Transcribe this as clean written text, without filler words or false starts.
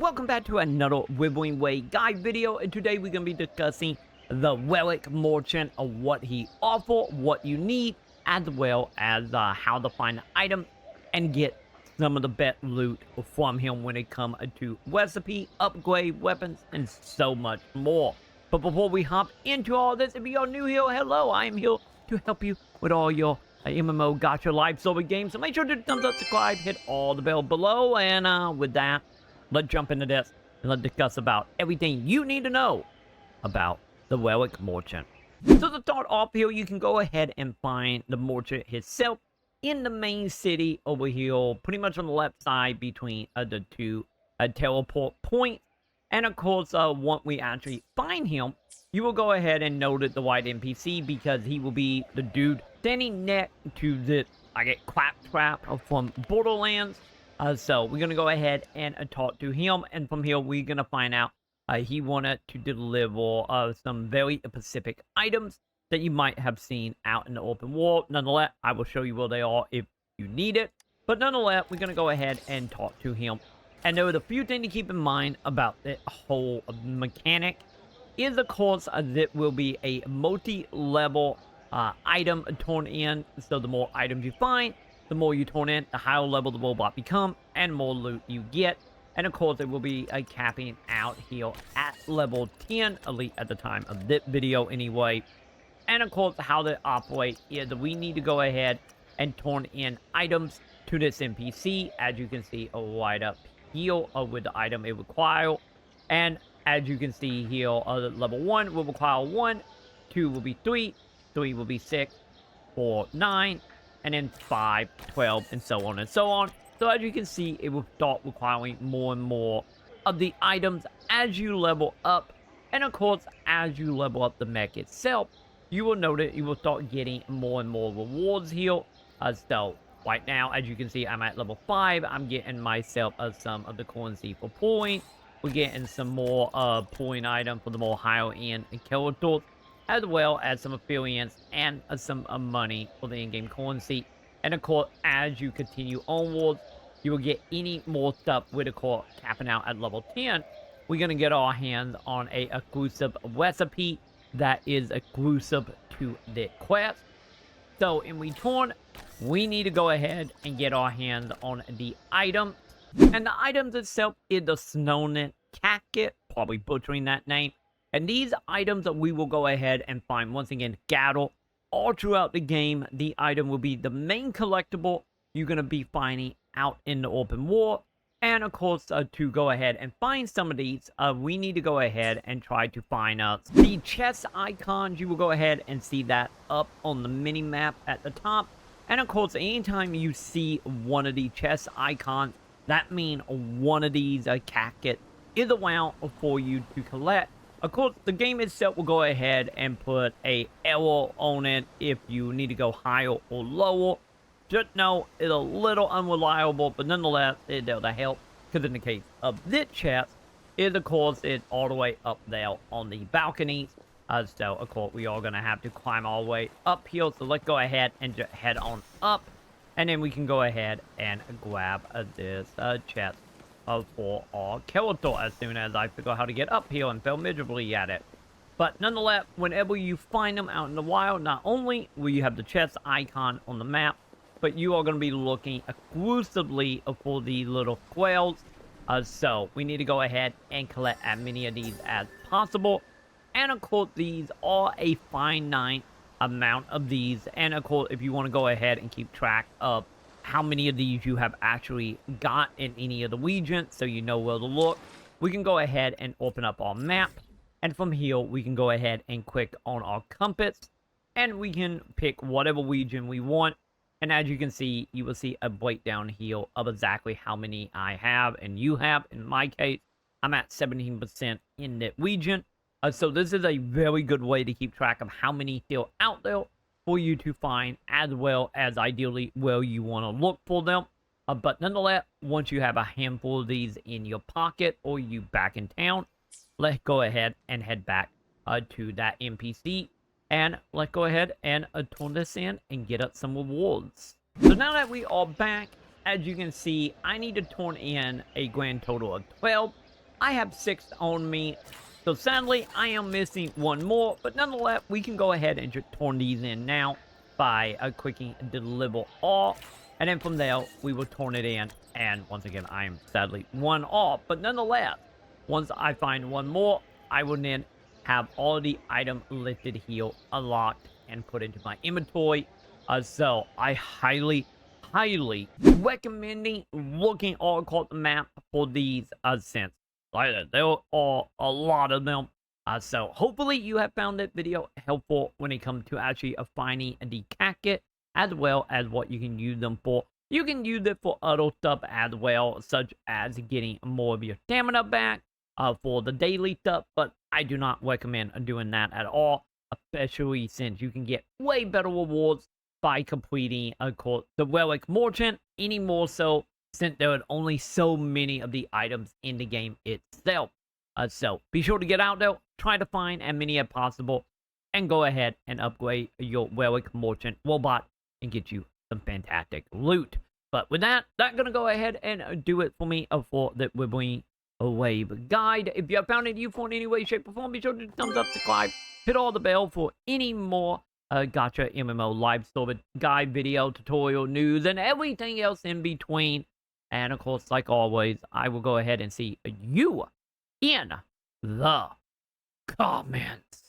welcome back to another Wuthering Waves guide video, and today we're going to be discussing the Relic merchant, what he offers, what you need, as well as how to find the item and get some of the best loot from him when it comes to recipe, upgrade, weapons, and so much more. But before we hop into all this, if you're new here, hello, I am here to help you with all your MMO gacha live service games. So make sure to thumbs up, subscribe, hit all the bell below, and with that, let's jump into this and let's discuss about everything you need to know about the Relic merchant. So to start off here, you can go ahead and find the merchant himself in the main city over here, pretty much on the left side between the two teleport points. And of course, once we actually find him, you will go ahead and notice the white NPC because he will be the dude standing next to the, claptrap from Borderlands. So we're going to go ahead and talk to him. And from here, we're going to find out he wanted to deliver some very specific items that you might have seen out in the open world. Nonetheless, I will show you where they are if you need it. But nonetheless, we're going to go ahead and talk to him. And there are a few things to keep in mind about the whole mechanic. Is, of course, that will be a multi-level item turn in. So the more items you find, the more you turn in, the higher level the robot become, and more loot you get. And of course, it will be capping out here at level 10, at least at the time of this video anyway. And of course, how they operate is we need to go ahead and turn in items to this NPC, as you can see right up here with the item it requires. And as you can see here, level 1 will require 1, 2 will be 3, 3 will be 6, 4, 9, and then 5, 12, and so on and so on. So as you can see, it will start requiring more and more of the items as you level up. And of course, as you level up the mech itself, you will notice you will start getting more and more rewards here. So right now, as you can see, I'm at level 5. I'm getting myself some of the currency for pulling. We're getting some more pulling item for the more higher end characters, as well as some experience and some money for the in-game currency. And of course, as you continue onwards, you will get any more stuff with the core capping out at level 10. We're going to get our hands on a exclusive recipe that is exclusive to the quest. So in return, we need to go ahead and get our hands on the item. And the items itself is the Snownet Cacket, probably butchering that name. And these items that we will go ahead and find, once again, gather all throughout the game. The item will be the main collectible you're going to be finding out in the open world. And of course, to go ahead and find some of these, we need to go ahead and try to find the chest icons. You will go ahead and see that up on the mini map at the top. And of course, anytime you see one of the chest icons, that means one of these cackets is around for you to collect. Of course, the game itself will go ahead and put a error on it if you need to go higher or lower. Just know it's a little unreliable, but nonetheless, it'll help. Because in the case of this chest, of course, it's all the way up there on the balconies. So, of course, we are going to have to climb all the way up here. So, let's go ahead and just head on up. And then we can go ahead and grab this chest for our character as soon as I figure out how to get up here and fail miserably at it. But nonetheless, whenever you find them out in the wild, not only will you have the chest icon on the map, but you are going to be looking exclusively for the little quails. So we need to go ahead and collect as many of these as possible. And of course, these are a finite amount of these. And of course, if you want to go ahead and keep track of how many of these you have actually got in any of the regions, so you know where to look, we can go ahead and open up our map. And from here, we can go ahead and click on our compass. And we can pick whatever region we want. And as you can see, you will see a breakdown here of exactly how many I have and you have. In my case, I'm at 17% in that region. So this is a very good way to keep track of how many still out there for you to find, as well as ideally where you want to look for them. But nonetheless, once you have a handful of these in your pocket or you back in town, let's go ahead and head back to that NPC. And let's go ahead and turn this in and get us some rewards. So now that we are back, as you can see, I need to turn in a grand total of 12. I have 6 on me. So sadly, I am missing one more, but nonetheless, we can go ahead and just turn these in now by clicking deliver all. And then from there, we will turn it in. And once again, I am sadly one off. But nonetheless, once I find one more, I will then have all the item listed here unlocked and put into my inventory. So I highly recommending looking all across the map for these since there are a lot of them. So hopefully you have found that video helpful when it comes to actually finding the casket, as well as what you can use them for. You can use it for other stuff as well, such as getting more of your stamina back for the daily stuff, but I do not recommend doing that at all, especially since you can get way better rewards by completing, of course, the Relic Merchant, any more so since there are only so many of the items in the game itself. So be sure to get out there, try to find as many as possible, and go ahead and upgrade your Relic Merchant robot and get you some fantastic loot. But with that, that's going to go ahead and do it for me for the Wuthering Waves guide. If you have found it useful in any way, shape, or form, be sure to thumbs up, subscribe, hit all the bell for any more Gacha MMO live server guide, video, tutorial, news, and everything else in between. And of course, like always, I will go ahead and see you in the comments.